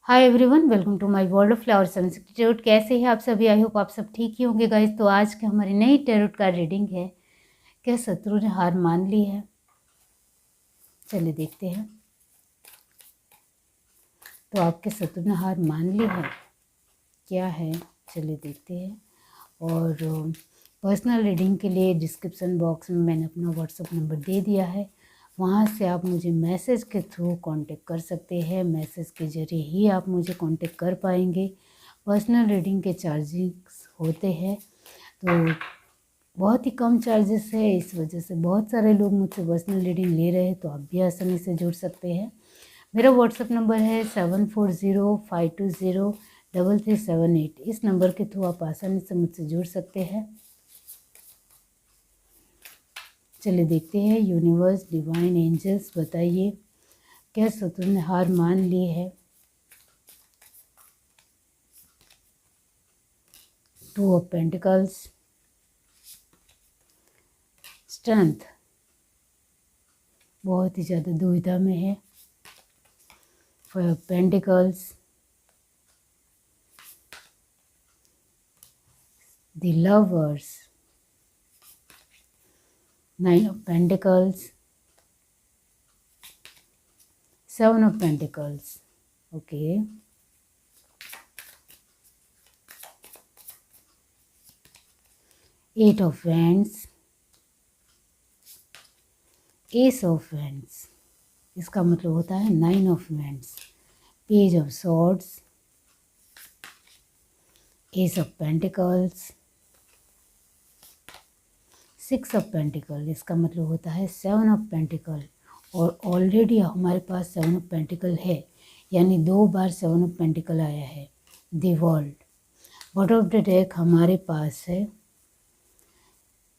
Hi everyone, welcome to my world of flowers and tarot. कैसे हैं आप सभी? आई होप आप सब ठीक ही होंगे गाइस। तो आज की हमारी नई टैरोट कार्ड रीडिंग है, क्या शत्रु ने हार मान ली है? चलिए देखते हैं। तो आपके शत्रु ने हार मान ली है, क्या है? चलिए देखते हैं। और पर्सनल रीडिंग के लिए डिस्क्रिप्शन बॉक्स में मैंने अपना व्हाट्सअप नंबर दे दिया है, वहाँ से आप मुझे मैसेज के थ्रू कांटेक्ट कर सकते हैं। मैसेज के ज़रिए ही आप मुझे कांटेक्ट कर पाएंगे। पर्सनल रीडिंग के चार्जेस होते हैं, तो बहुत ही कम चार्जेस है, इस वजह से बहुत सारे लोग मुझसे पर्सनल रीडिंग ले रहे हैं। तो आप भी आसानी से जुड़ सकते हैं। मेरा व्हाट्सअप नंबर है 7405203378। इस नंबर के थ्रू आप आसानी से मुझसे जुड़ सकते हैं। चलिए देखते हैं। यूनिवर्स, डिवाइन एंजल्स, बताइए क्या शत्रु ने हार मान ली है? टू ऑफ पेंटिकल्स, स्ट्रेंथ, बहुत ही ज़्यादा दुविधा में है। Five of pentacles, the lovers, nine of pentacles, seven of pentacles. Okay, eight of wands, ace of wands. इसका मतलब होता है nine of wands, page of swords, ace of pentacles, six of pentacle. इसका मतलब होता है सेवन ऑफ पेंटिकल। और already हमारे पास सेवन ऑफ पेंटिकल है, यानी 2 बार सेवन ऑफ पेंटिकल आया है। The world. Bottom of the deck हमारे पास है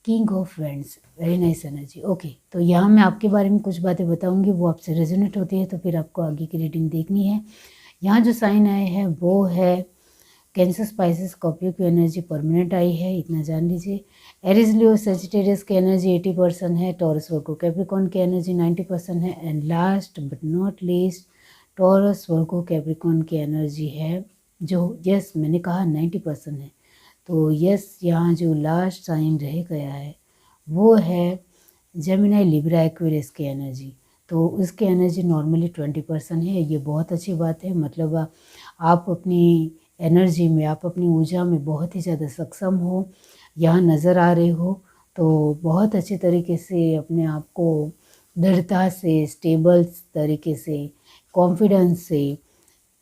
king of wands. Very nice energy. Okay, तो यहाँ मैं आपके बारे में कुछ बातें बताऊंगी, वो आपसे रेजोनेट होती है तो फिर आपको आगे की रीडिंग देखनी है। यहाँ जो साइन आए हैं वो है कैंसर, स्पाइसेस, स्कॉर्पियो की एनर्जी परमानेंट आई है, इतना जान लीजिए। एरिस, लियो, सजिटेरियस की एनर्जी 80% है। टॉरस, वर्गो, कैप्रिकॉर्न की एनर्जी 90% है। And last but not least, taurus, Virgo, Capricorn की एनर्जी है जो, यस मैंने कहा 90% है। तो यस, यहाँ जो लास्ट साइन रह गया है वो है जेमिनी, लिब्रा, एक्वेरियस की एनर्जी। तो उसकी एनर्जी नॉर्मली 20% है। ये बहुत अच्छी बात है, मतलब आप अपनी एनर्जी में, आप अपनी ऊर्जा में बहुत ही ज़्यादा सक्षम हो, यहाँ नज़र आ रहे हो। तो बहुत अच्छे तरीके से अपने आप को दृढ़ता से, स्टेबल तरीके से, कॉन्फिडेंस से,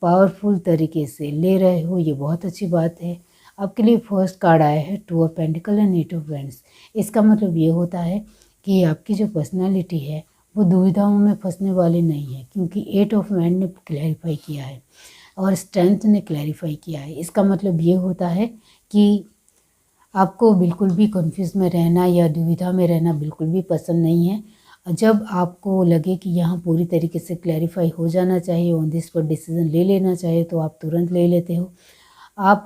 पावरफुल तरीके से ले रहे हो, ये बहुत अच्छी बात है। आपके लिए फर्स्ट कार्ड आया है two of pentacle and eight of wands. इसका मतलब ये होता है कि आपकी जो पर्सनालिटी है वो दुविधाओं में फंसने वाली नहीं है, क्योंकि एट ऑफ वैंड ने क्लैरिफाई किया है और स्ट्रेंथ ने क्लैरिफाई किया है। इसका मतलब ये होता है कि आपको बिल्कुल भी कंफ्यूज में रहना या दुविधा में रहना बिल्कुल भी पसंद नहीं है। जब आपको लगे कि यहाँ पूरी तरीके से क्लैरिफाई हो जाना चाहिए, ऑन दिस पर डिसीजन ले लेना चाहिए, तो आप तुरंत ले लेते हो। आप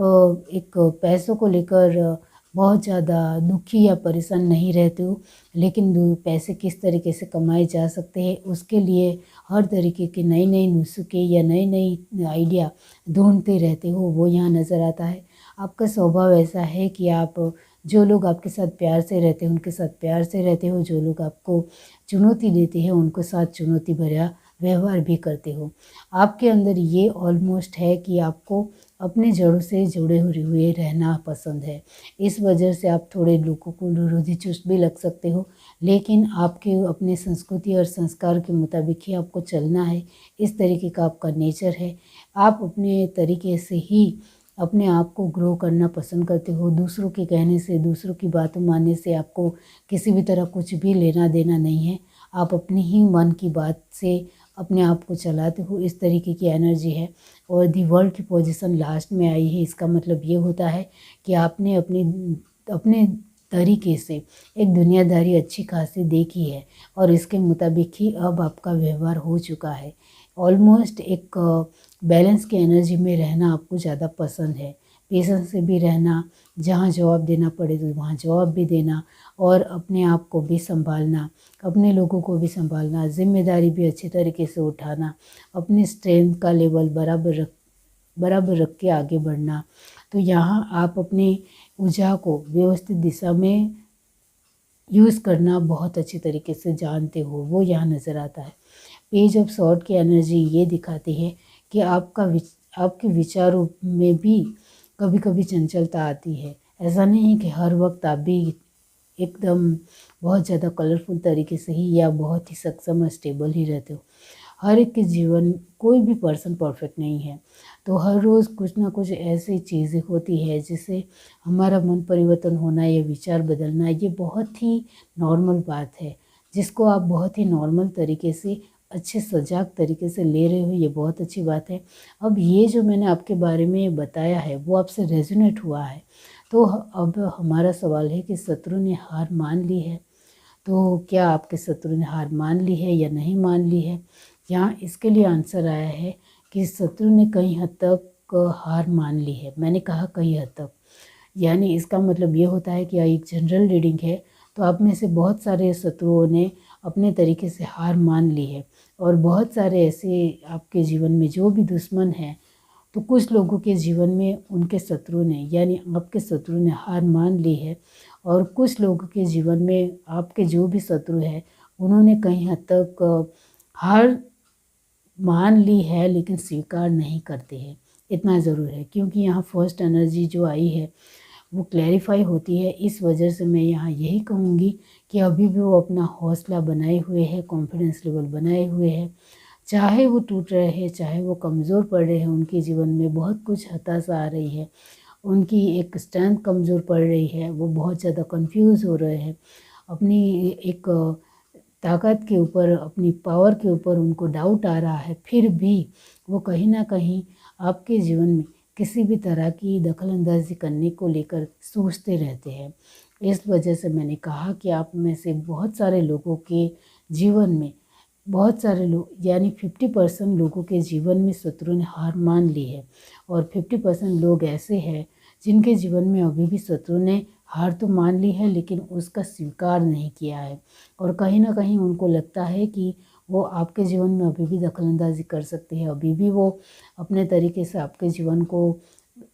एक पैसों को लेकर बहुत ज़्यादा दुखी या परेशान नहीं रहते हो, लेकिन पैसे किस तरीके से कमाए जा सकते हैं उसके लिए हर तरीके के नए नए नुस्खे या नई नई आइडिया ढूंढते रहते हो, वो यहाँ नज़र आता है। आपका स्वभाव ऐसा है कि आप, जो लोग आपके साथ प्यार से रहते हैं उनके साथ प्यार से रहते हो, जो लोग आपको चुनौती देते हैं उनके साथ चुनौती भरा व्यवहार भी करते हो। आपके अंदर ये ऑलमोस्ट है कि आपको अपने जड़ों से जुड़े हुए रहना पसंद है। इस वजह से आप थोड़े लोगों को रूढ़िचुस्त भी लग सकते हो, लेकिन आपके अपने संस्कृति और संस्कार के मुताबिक ही आपको चलना है। इस तरीके का आपका नेचर है। आप अपने तरीके से ही अपने आप को ग्रो करना पसंद करते हो। दूसरों के कहने से, दूसरों की बातों मानने से आपको किसी भी तरह कुछ भी लेना देना नहीं है। आप अपनी ही मन की बात से अपने आप को चलाते हो, इस तरीके की एनर्जी है। और दी वर्ल्ड की पोजीशन लास्ट में आई है। इसका मतलब ये होता है कि आपने अपने अपने तरीके से एक दुनियादारी अच्छी खासी देखी है और इसके मुताबिक ही अब आपका व्यवहार हो चुका है। ऑलमोस्ट एक बैलेंस की एनर्जी में रहना आपको ज़्यादा पसंद है। पेशेंस से भी रहना, जहाँ जवाब देना पड़े तो वहाँ जवाब भी देना, और अपने आप को भी संभालना, अपने लोगों को भी संभालना, जिम्मेदारी भी अच्छे तरीके से उठाना, अपनी स्ट्रेंथ का लेवल बराबर बराबर रख के आगे बढ़ना। तो यहाँ आप अपनी ऊर्जा को व्यवस्थित दिशा में यूज़ करना बहुत अच्छी तरीके से जानते हो, वो यहाँ नज़र आता है। पेज ऑफ सॉर्ड की एनर्जी ये दिखाती है कि आपके विचारों में भी कभी कभी चंचलता आती है। ऐसा नहीं है कि हर वक्त आप भी एकदम बहुत ज़्यादा कलरफुल तरीके से ही या बहुत ही सक्षम और स्टेबल ही रहते हो। हर एक के जीवन, कोई भी पर्सन परफेक्ट नहीं है। तो हर रोज़ कुछ ना कुछ ऐसी चीज़ें होती है जिससे हमारा मन परिवर्तन होना या विचार बदलना, ये बहुत ही नॉर्मल बात है, जिसको आप बहुत ही नॉर्मल तरीके से अच्छे सजाग तरीके से ले रहे हो, ये बहुत अच्छी बात है। अब ये जो मैंने आपके बारे में बताया है वो आपसे रेजोनेट हुआ है। तो अब हमारा सवाल है कि शत्रु ने हार मान ली है। तो क्या आपके शत्रु ने हार मान ली है या नहीं मान ली है? यहाँ इसके लिए आंसर आया है कि शत्रु ने कई हद तक हार मान ली है। मैंने कहा कई हद तक, यानी इसका मतलब ये होता है कि एक जनरल रीडिंग है, तो आप में से बहुत सारे शत्रुओं ने अपने तरीके से हार मान ली है। और बहुत सारे ऐसे आपके जीवन में जो भी दुश्मन हैं, तो कुछ लोगों के जीवन में उनके शत्रु ने, यानी आपके शत्रु ने हार मान ली है। और कुछ लोगों के जीवन में आपके जो भी शत्रु है उन्होंने कहीं हद तक हार मान ली है, लेकिन स्वीकार नहीं करते हैं। इतना ज़रूर है, क्योंकि यहाँ फर्स्ट एनर्जी जो आई है वो क्लैरिफाई होती है। इस वजह से मैं यहाँ यही कहूँगी कि अभी भी वो अपना हौसला बनाए हुए है, कॉन्फिडेंस लेवल बनाए हुए है। चाहे वो टूट रहे हैं, चाहे वो कमज़ोर पड़ रहे हैं, उनके जीवन में बहुत कुछ हताशा आ रही है, उनकी एक स्ट्रेंथ कमज़ोर पड़ रही है, वो बहुत ज़्यादा कंफ्यूज हो रहे हैं, अपनी एक ताकत के ऊपर, अपनी पावर के ऊपर उनको डाउट आ रहा है। फिर भी वो कहीं ना कहीं आपके जीवन में किसी भी तरह की दखलंदाजी करने को लेकर सोचते रहते हैं। इस वजह से मैंने कहा कि आप में से बहुत सारे लोगों के जीवन में, बहुत सारे लोग यानी 50% लोगों के जीवन में शत्रु ने हार मान ली है। और 50% लोग ऐसे हैं जिनके जीवन में अभी भी शत्रु ने हार तो मान ली है, लेकिन उसका स्वीकार नहीं किया है। और कहीं ना कहीं उनको लगता है कि वो आपके जीवन में अभी भी दखलंदाजी कर सकते हैं, अभी भी वो अपने तरीके से आपके जीवन को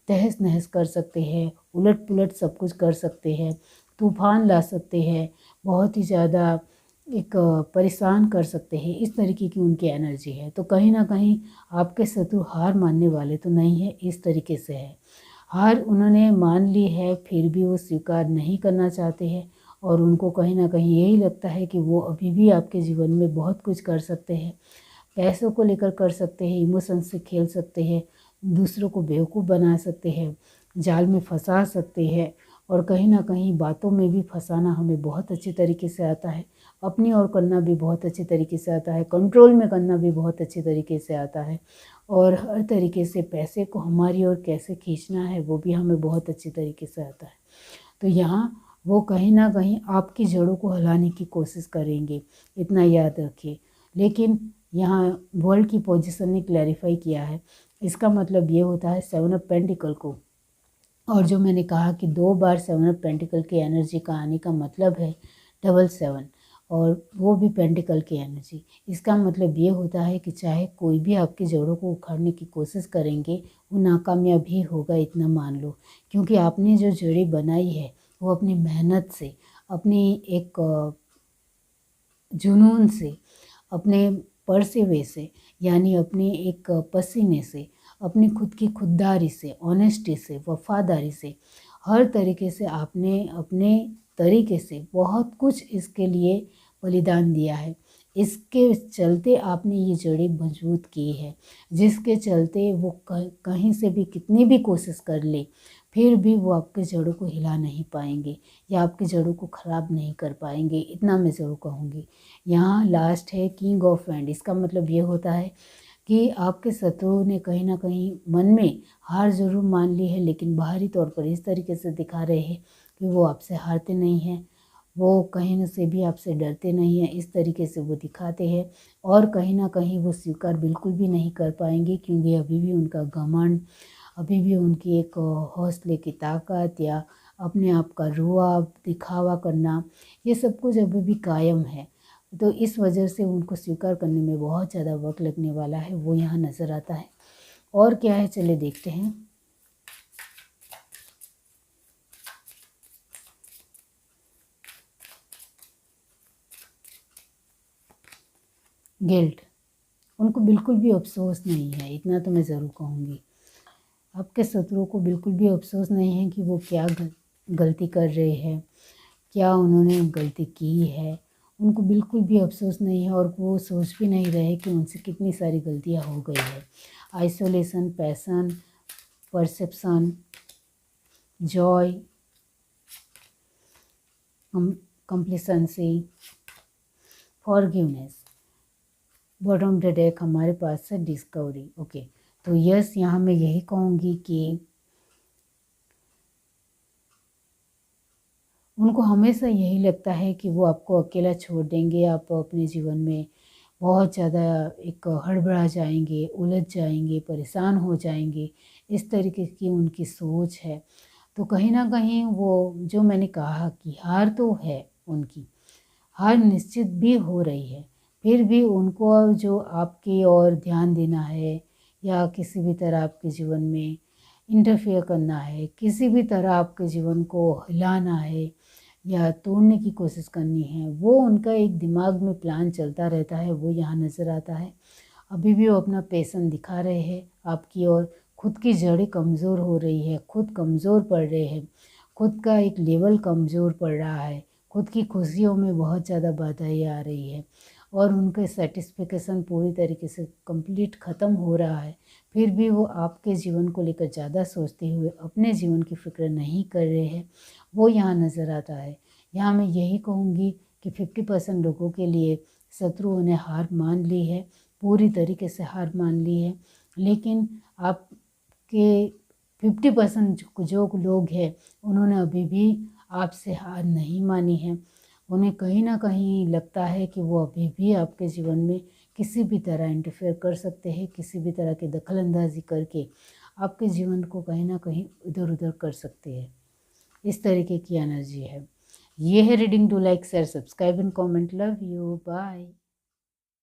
तहस नहस कर सकते हैं, उलट पुलट सब कुछ कर सकते हैं, तूफान ला सकते हैं, बहुत ही ज़्यादा एक परेशान कर सकते हैं। इस तरीके की उनकी एनर्जी है। तो कहीं ना कहीं आपके शत्रु हार मानने वाले तो नहीं है, इस तरीके से है। हार उन्होंने मान ली है, फिर भी वो स्वीकार नहीं करना चाहते हैं। और उनको कहीं ना कहीं यही लगता है कि वो अभी भी आपके जीवन में बहुत कुछ कर सकते हैं, पैसों को लेकर कर सकते हैं, इमोशन से खेल सकते हैं, दूसरों को बेवकूफ़ बना सकते हैं, जाल में फंसा सकते हैं। और कहीं ना कहीं बातों में भी फंसाना हमें बहुत अच्छी तरीके से आता है, अपनी ओर करना भी बहुत अच्छी तरीके से आता है, कंट्रोल में करना भी बहुत अच्छी तरीके से आता है। और हर तरीके से पैसे को हमारी ओर कैसे खींचना है वो भी हमें बहुत अच्छी तरीके से आता है। तो यहाँ वो कहीं ना कहीं आपकी जड़ों को हिलाने की कोशिश करेंगे, इतना याद रखिए। लेकिन यहाँ वर्ल्ड की पोजीशन ने क्लैरिफाई किया है, इसका मतलब ये होता है 7 ऑफ पेंटिकल को। और जो मैंने कहा कि 2 बार 7 ऑफ पेंटिकल की एनर्जी का आने का मतलब है 777, और वो भी पेंटिकल की एनर्जी। इसका मतलब ये होता है कि चाहे कोई भी आपकी जड़ों को उखाड़ने की कोशिश करेंगे, वो नाकामयाब ही होगा, इतना मान लो। क्योंकि आपने जो जड़ें बनाई है वो अपनी मेहनत से, अपनी एक जुनून से, अपने परसेवे से, यानी अपने एक पसीने से, अपनी खुद की खुददारी से, ऑनेस्टी से, वफादारी से, हर तरीके से आपने अपने तरीके से बहुत कुछ इसके लिए बलिदान दिया है। इसके चलते आपने ये जड़ें मजबूत की है, जिसके चलते वो कहीं से भी कितनी भी कोशिश कर ले, फिर भी वो आपके जड़ों को हिला नहीं पाएंगे या आपके जड़ों को ख़राब नहीं कर पाएंगे, इतना मैं ज़रूर कहूँगी। यहाँ लास्ट है किंग ऑफ एंड। इसका मतलब ये होता है कि आपके शत्रु ने कहीं ना कहीं मन में हार ज़रूर मान ली है, लेकिन बाहरी तौर पर इस तरीके से दिखा रहे हैं कि वो आपसे हारते नहीं हैं, वो कहीं से भी आपसे डरते नहीं हैं, इस तरीके से वो दिखाते हैं। और कहीं ना कहीं वो स्वीकार बिल्कुल भी नहीं कर पाएंगे, क्योंकि अभी भी उनका घमंड, अभी भी उनकी एक हौसले की ताकत या अपने आप का रुआब, दिखावा करना, ये सब कुछ अभी भी कायम है। तो इस वजह से उनको स्वीकार करने में बहुत ज़्यादा वक्त लगने वाला है, वो यहाँ नज़र आता है। और क्या है चलिए देखते हैं। गिल्ट, उनको बिल्कुल भी अफसोस नहीं है, इतना तो मैं ज़रूर कहूँगी। आपके शत्रुओं को बिल्कुल भी अफसोस नहीं है कि वो क्या गलती कर रहे हैं, क्या उन्होंने गलती की है। उनको बिल्कुल भी अफसोस नहीं है और वो सोच भी नहीं रहे कि उनसे कितनी सारी गलतियाँ हो गई है। Isolation, passion, perception, Joy, complacency, forgiveness. Bottom of the deck हमारे पास है डिस्कवरी। ओके, तो यस, यहाँ मैं यही कहूँगी कि उनको हमेशा यही लगता है कि वो आपको अकेला छोड़ देंगे, आप अपने जीवन में बहुत ज़्यादा एक हड़बड़ा जाएंगे, उलझ जाएंगे, परेशान हो जाएंगे। इस तरीके की उनकी सोच है। तो कहीं ना कहीं वो जो मैंने कहा कि हार तो है, उनकी हार निश्चित भी हो रही है, फिर भी उनको जो आपकी ओर ध्यान देना है या किसी भी तरह आपके जीवन में इंटरफेयर करना है, किसी भी तरह आपके जीवन को हिलाना है या तोड़ने की कोशिश करनी है, वो उनका एक दिमाग में प्लान चलता रहता है, वो यहाँ नज़र आता है। अभी भी वो अपना पैशन दिखा रहे हैं आपकी ओर। खुद की जड़ें कमज़ोर हो रही है, खुद कमज़ोर पड़ रहे हैं, खुद का एक लेवल कमज़ोर पड़ रहा है, खुद की खुशियों में बहुत ज़्यादा बाधाएँ आ रही है और उनके सेटिस्फिकेशन पूरी तरीके से कंप्लीट ख़त्म हो रहा है। फिर भी वो आपके जीवन को लेकर ज़्यादा सोचते हुए अपने जीवन की फ़िक्र नहीं कर रहे हैं, वो यहाँ नज़र आता है। यहाँ मैं यही कहूँगी कि 50% लोगों के लिए शत्रुओं ने हार मान ली है, पूरी तरीके से हार मान ली है। लेकिन आपके 50% जो लोग हैं उन्होंने अभी भी आपसे हार नहीं मानी है। उन्हें कहीं ना कहीं लगता है कि वो अभी भी आपके जीवन में किसी भी तरह इंटरफेयर कर सकते हैं, किसी भी तरह की दखल अंदाजी करके आपके जीवन को कहीं ना कहीं इधर उधर कर सकते हैं। इस तरीके की एनर्जी है। ये है reading. Do like, share, subscribe and comment. Love you, bye.